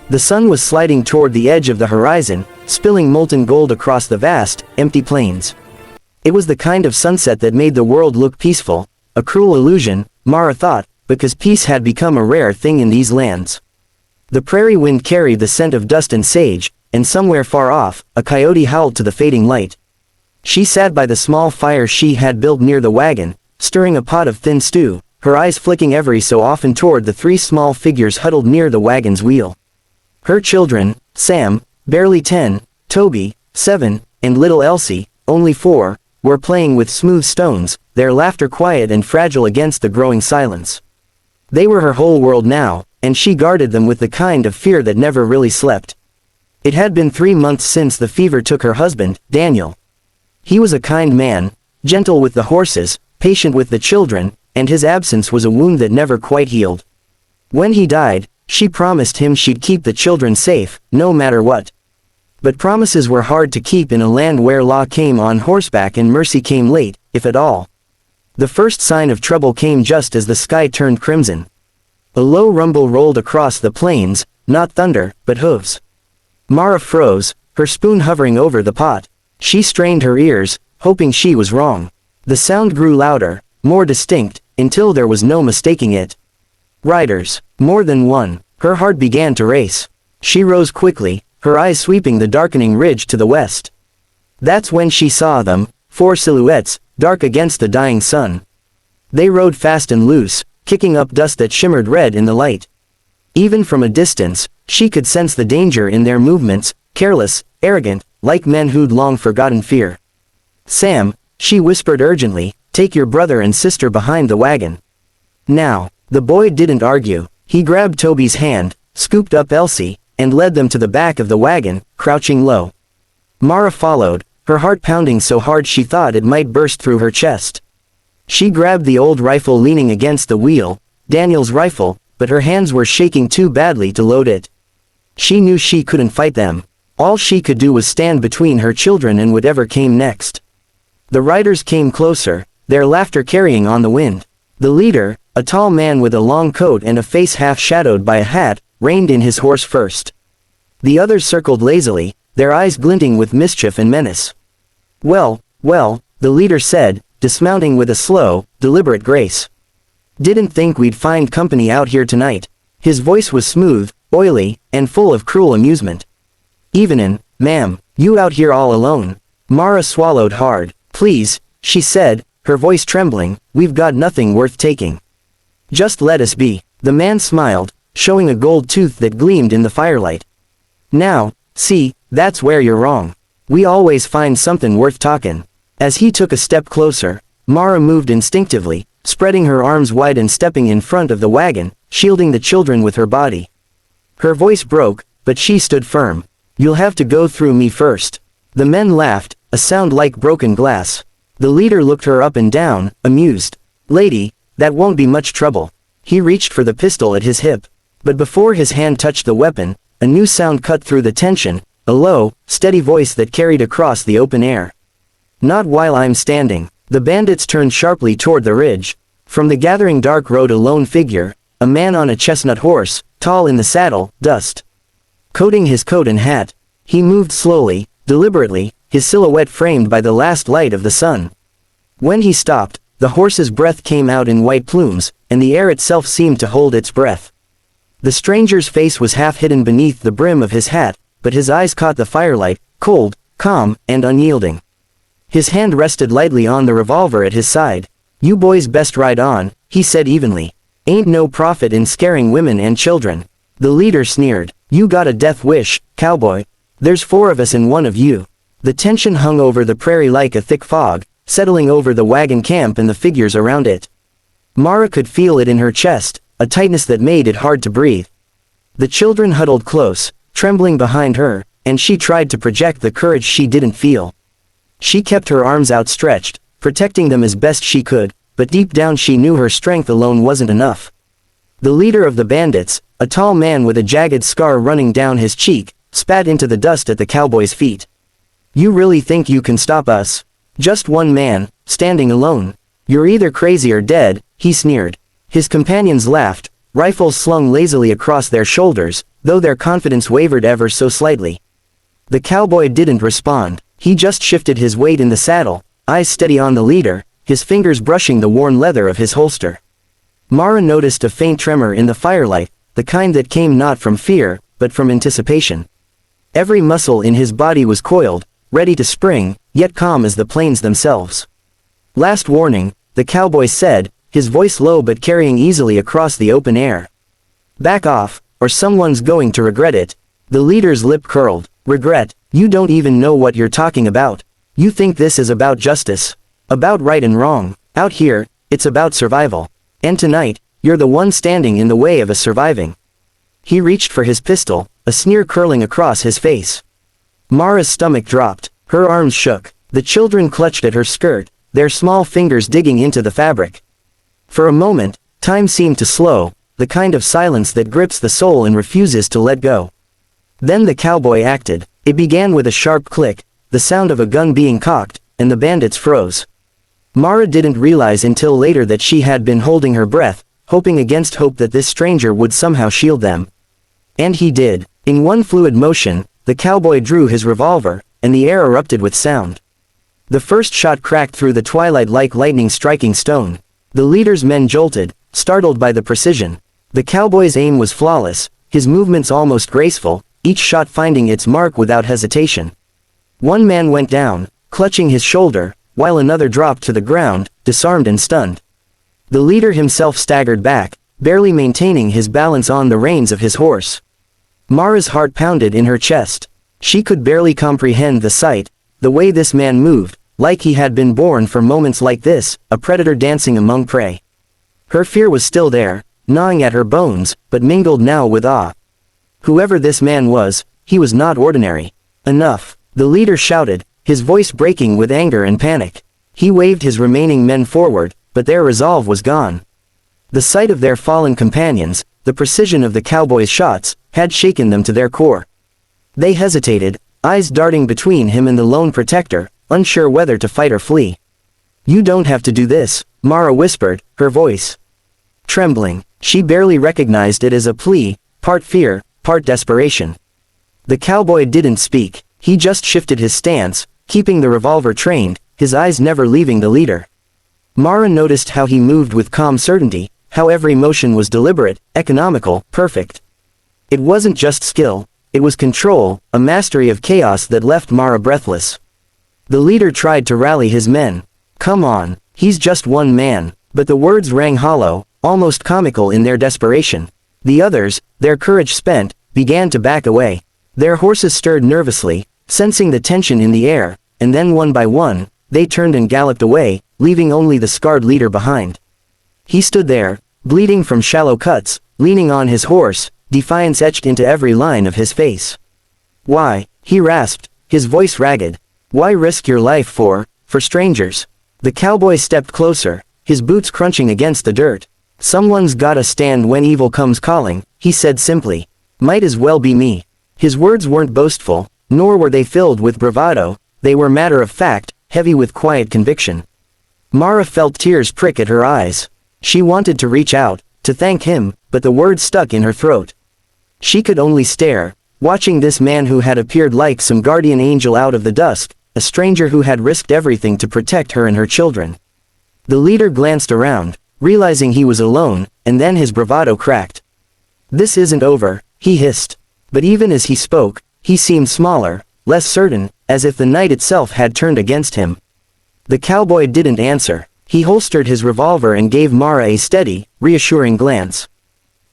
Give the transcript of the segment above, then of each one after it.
The sun was sliding toward the edge of the horizon, spilling molten gold across the vast, empty plains. It was the kind of sunset that made the world look peaceful, a cruel illusion, Mara thought, because peace had become a rare thing in these lands. The prairie wind carried the scent of dust and sage, and somewhere far off, a coyote howled to the fading light. She sat by the small fire she had built near the wagon, stirring a pot of thin stew, her eyes flicking every so often toward the three small figures huddled near the wagon's wheel. Her children, Sam, barely 10, Toby, 7, and little Elsie, only 4, were playing with smooth stones, their laughter quiet and fragile against the growing silence. They were her whole world now, and she guarded them with the kind of fear that never really slept. It had been 3 months since the fever took her husband, Daniel. He was a kind man, gentle with the horses, patient with the children, and his absence was a wound that never quite healed. When he died, she promised him she'd keep the children safe, no matter what. But promises were hard to keep in a land where law came on horseback and mercy came late, if at all. The first sign of trouble came just as the sky turned crimson. A low rumble rolled across the plains, not thunder, but hooves. Mara froze, her spoon hovering over the pot. She strained her ears, hoping she was wrong. The sound grew louder, more distinct, until there was no mistaking it. Riders, more than one. Her heart began to race. She rose quickly, her eyes sweeping the darkening ridge to the west. That's when she saw them, 4 silhouettes, dark against the dying sun. They rode fast and loose, kicking up dust that shimmered red in the light. Even from a distance, she could sense the danger in their movements, careless, arrogant, like men who'd long forgotten fear. "Sam," she whispered urgently, "take your brother and sister behind the wagon." Now, the boy didn't argue. He grabbed Toby's hand, scooped up Elsie, and led them to the back of the wagon, crouching low. Mara followed, her heart pounding so hard she thought it might burst through her chest. She grabbed the old rifle leaning against the wheel, Daniel's rifle, but her hands were shaking too badly to load it. She knew she couldn't fight them. All she could do was stand between her children and whatever came next. The riders came closer, their laughter carrying on the wind. The leader, a tall man with a long coat and a face half shadowed by a hat, reined in his horse first. The others circled lazily, their eyes glinting with mischief and menace. "Well, well," the leader said, dismounting with a slow, deliberate grace. "Didn't think we'd find company out here tonight." His voice was smooth, oily, and full of cruel amusement. "Evenin', ma'am, you out here all alone?" Mara swallowed hard. "Please," she said, her voice trembling, "we've got nothing worth taking. Just let us be." The man smiled, showing a gold tooth that gleamed in the firelight. "Now, see, that's where you're wrong. We always find something worth talkin'." As he took a step closer, Mara moved instinctively, spreading her arms wide and stepping in front of the wagon, shielding the children with her body. Her voice broke, but she stood firm. "You'll have to go through me first." The men laughed, a sound like broken glass. The leader looked her up and down, amused. "Lady, that won't be much trouble." He reached for the pistol at his hip. But before his hand touched the weapon, a new sound cut through the tension, a low, steady voice that carried across the open air. "Not while I'm standing." The bandits turned sharply toward the ridge. From the gathering dark rode a lone figure, a man on a chestnut horse, tall in the saddle, dust coating his coat and hat. He moved slowly, deliberately, his silhouette framed by the last light of the sun. When he stopped, the horse's breath came out in white plumes, and the air itself seemed to hold its breath. The stranger's face was half hidden beneath the brim of his hat, but his eyes caught the firelight, cold, calm, and unyielding. His hand rested lightly on the revolver at his side. "You boys best ride on," he said evenly. "Ain't no profit in scaring women and children." The leader sneered. "You got a death wish, cowboy. There's 4 of us and 1 of you." The tension hung over the prairie like a thick fog, settling over the wagon camp and the figures around it. Mara could feel it in her chest, a tightness that made it hard to breathe. The children huddled close, trembling behind her, and she tried to project the courage she didn't feel. She kept her arms outstretched, protecting them as best she could, but deep down she knew her strength alone wasn't enough. The leader of the bandits, a tall man with a jagged scar running down his cheek, spat into the dust at the cowboy's feet. "You really think you can stop us? Just one man, standing alone? You're either crazy or dead," he sneered. His companions laughed, rifles slung lazily across their shoulders, though their confidence wavered ever so slightly. The cowboy didn't respond. He just shifted his weight in the saddle, eyes steady on the leader, his fingers brushing the worn leather of his holster. Mara noticed a faint tremor in the firelight, the kind that came not from fear, but from anticipation. Every muscle in his body was coiled, ready to spring, yet calm as the plains themselves. "Last warning," the cowboy said, his voice low but carrying easily across the open air. "Back off, or someone's going to regret it." The leader's lip curled. "Regret? You don't even know what you're talking about. You think this is about justice? About right and wrong? Out here, it's about survival. And tonight, you're the one standing in the way of us surviving." He reached for his pistol, a sneer curling across his face. Mara's stomach dropped, her arms shook, the children clutched at her skirt, their small fingers digging into the fabric. For a moment, time seemed to slow, the kind of silence that grips the soul and refuses to let go. Then the cowboy acted. It began with a sharp click, the sound of a gun being cocked, and the bandits froze. Mara didn't realize until later that she had been holding her breath, hoping against hope that this stranger would somehow shield them. And he did. In one fluid motion, the cowboy drew his revolver, and the air erupted with sound. The first shot cracked through the twilight like lightning striking stone. The leader's men jolted, startled by the precision. The cowboy's aim was flawless, his movements almost graceful, each shot finding its mark without hesitation. One man went down, clutching his shoulder, while another dropped to the ground, disarmed and stunned. The leader himself staggered back, barely maintaining his balance on the reins of his horse. Mara's heart pounded in her chest. She could barely comprehend the sight, the way this man moved, like he had been born for moments like this, a predator dancing among prey. Her fear was still there, gnawing at her bones, but mingled now with awe. Whoever this man was, he was not ordinary. "Enough," the leader shouted, his voice breaking with anger and panic. He waved his remaining men forward, but their resolve was gone. The sight of their fallen companions, the precision of the cowboy's shots, had shaken them to their core. They hesitated, eyes darting between him and the lone protector, unsure whether to fight or flee. "You don't have to do this," Mara whispered, her voice trembling. She barely recognized it as a plea, part fear, part desperation. The cowboy didn't speak, he just shifted his stance, keeping the revolver trained, his eyes never leaving the leader. Mara noticed how he moved with calm certainty, how every motion was deliberate, economical, perfect. It wasn't just skill, it was control, a mastery of chaos that left Mara breathless. The leader tried to rally his men. "Come on, he's just one man," but the words rang hollow, almost comical in their desperation. The others, their courage spent, began to back away. Their horses stirred nervously, sensing the tension in the air, and then one by one, they turned and galloped away, leaving only the scarred leader behind. He stood there, bleeding from shallow cuts, leaning on his horse, defiance etched into every line of his face. "Why?" he rasped, his voice ragged. "Why risk your life for strangers?" The cowboy stepped closer, his boots crunching against the dirt. "Someone's gotta stand when evil comes calling," he said simply. "Might as well be me." His words weren't boastful, nor were they filled with bravado, they were matter of fact, heavy with quiet conviction. Mara felt tears prick at her eyes. She wanted to reach out, to thank him, but the words stuck in her throat. She could only stare, watching this man who had appeared like some guardian angel out of the dusk, a stranger who had risked everything to protect her and her children. The leader glanced around, realizing he was alone, and then his bravado cracked. "This isn't over," he hissed. But even as he spoke, he seemed smaller, less certain, as if the night itself had turned against him. The cowboy didn't answer. He holstered his revolver and gave Mara a steady, reassuring glance.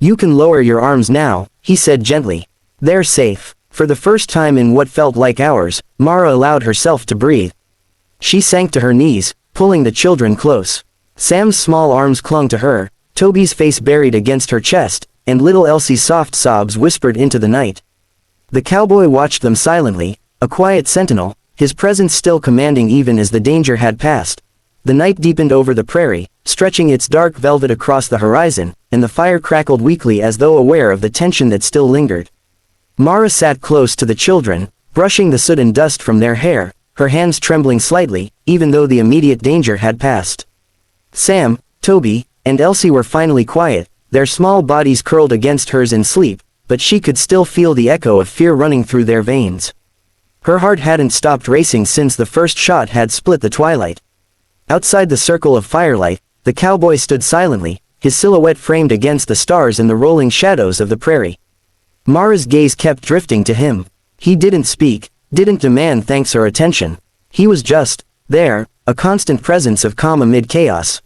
"You can lower your arms now," he said gently. "They're safe." For the first time in what felt like hours, Mara allowed herself to breathe. She sank to her knees, pulling the children close. Sam's small arms clung to her, Toby's face buried against her chest, and little Elsie's soft sobs whispered into the night. The cowboy watched them silently, a quiet sentinel, his presence still commanding even as the danger had passed. The night deepened over the prairie, stretching its dark velvet across the horizon, and the fire crackled weakly as though aware of the tension that still lingered. Mara sat close to the children, brushing the soot and dust from their hair, her hands trembling slightly, even though the immediate danger had passed. Sam, Toby, and Elsie were finally quiet, their small bodies curled against hers in sleep, but she could still feel the echo of fear running through their veins. Her heart hadn't stopped racing since the first shot had split the twilight. Outside the circle of firelight, the cowboy stood silently, his silhouette framed against the stars and the rolling shadows of the prairie. Mara's gaze kept drifting to him. He didn't speak, didn't demand thanks or attention. He was just there, a constant presence of calm amid chaos.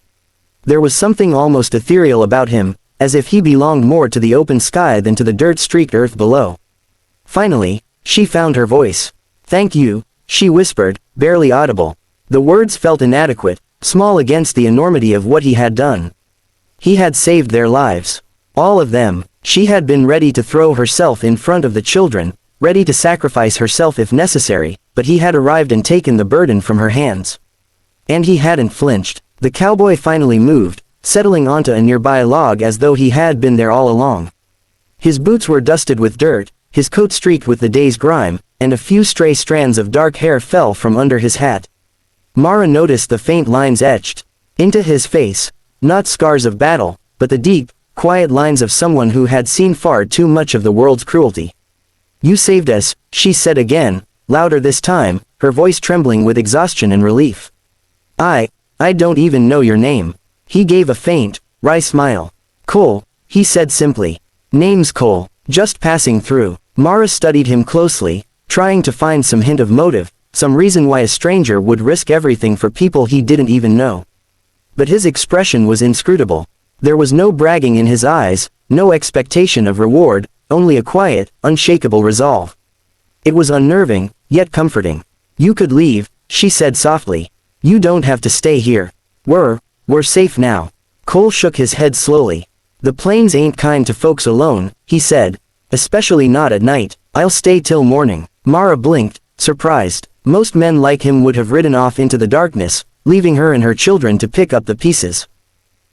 There was something almost ethereal about him, as if he belonged more to the open sky than to the dirt-streaked earth below. Finally, she found her voice. "Thank you," she whispered, barely audible. The words felt inadequate, small against the enormity of what he had done. He had saved their lives. All of them. She had been ready to throw herself in front of the children, ready to sacrifice herself if necessary, but he had arrived and taken the burden from her hands. And he hadn't flinched. The cowboy finally moved, settling onto a nearby log as though he had been there all along. His boots were dusted with dirt, his coat streaked with the day's grime, and a few stray strands of dark hair fell from under his hat. Mara noticed the faint lines etched into his face, not scars of battle, but the deep, quiet lines of someone who had seen far too much of the world's cruelty. "You saved us," she said again, louder this time, her voice trembling with exhaustion and relief. I don't even know your name." He gave a faint, wry smile. "Cole," he said simply. "Name's Cole, just passing through." Mara studied him closely, trying to find some hint of motive, some reason why a stranger would risk everything for people he didn't even know. But his expression was inscrutable. There was no bragging in his eyes, no expectation of reward, only a quiet, unshakable resolve. It was unnerving, yet comforting. "You could leave," she said softly. "You don't have to stay here. We're safe now." Cole shook his head slowly. "The plains ain't kind to folks alone," he said. "Especially not at night. I'll stay till morning." Mara blinked, surprised. Most men like him would have ridden off into the darkness, leaving her and her children to pick up the pieces.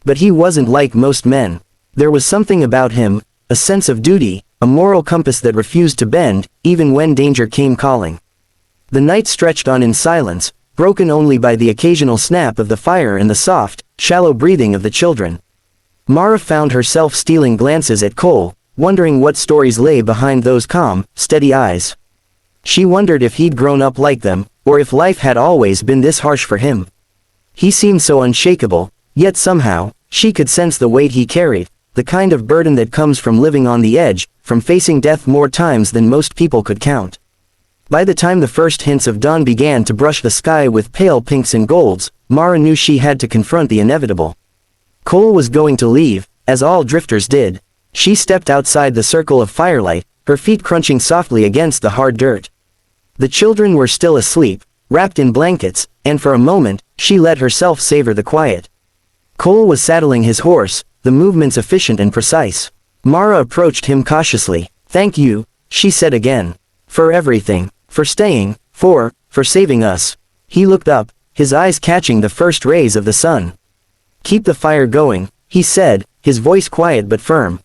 But he wasn't like most men. There was something about him, a sense of duty, a moral compass that refused to bend, even when danger came calling. The night stretched on in silence, broken only by the occasional snap of the fire and the soft, shallow breathing of the children. Mara found herself stealing glances at Cole, wondering what stories lay behind those calm, steady eyes. She wondered if he'd grown up like them, or if life had always been this harsh for him. He seemed so unshakable, yet somehow, she could sense the weight he carried, the kind of burden that comes from living on the edge, from facing death more times than most people could count. By the time the first hints of dawn began to brush the sky with pale pinks and golds, Mara knew she had to confront the inevitable. Cole was going to leave, as all drifters did. She stepped outside the circle of firelight, her feet crunching softly against the hard dirt. The children were still asleep, wrapped in blankets, and for a moment, she let herself savor the quiet. Cole was saddling his horse, the movements efficient and precise. Mara approached him cautiously. "Thank you," she said again. "For everything. For staying, for saving us." He looked up, his eyes catching the first rays of the sun. "Keep the fire going," he said, his voice quiet but firm.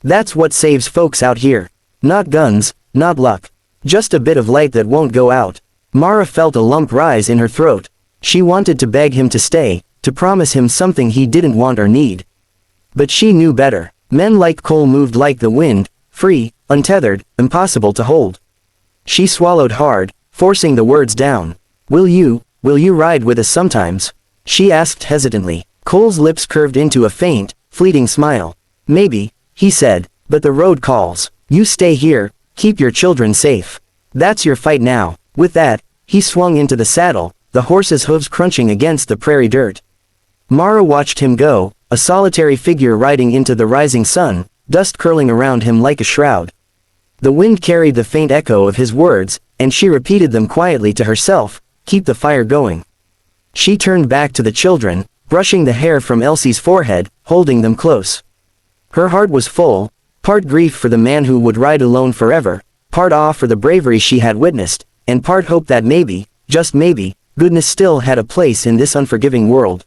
"That's what saves folks out here. Not guns, not luck. Just a bit of light that won't go out." Mara felt a lump rise in her throat. She wanted to beg him to stay, to promise him something he didn't want or need. But she knew better. Men like Cole moved like the wind, free, untethered, impossible to hold. She swallowed hard, forcing the words down. Will you ride with us sometimes?" she asked hesitantly. Cole's lips curved into a faint, fleeting smile. "Maybe," he said, "but the road calls. You stay here, keep your children safe. That's your fight now." With that, he swung into the saddle, the horse's hooves crunching against the prairie dirt. Mara watched him go, a solitary figure riding into the rising sun, dust curling around him like a shroud. The wind carried the faint echo of his words, and she repeated them quietly to herself, "Keep the fire going." She turned back to the children, brushing the hair from Elsie's forehead, holding them close. Her heart was full, part grief for the man who would ride alone forever, part awe for the bravery she had witnessed, and part hope that maybe, just maybe, goodness still had a place in this unforgiving world.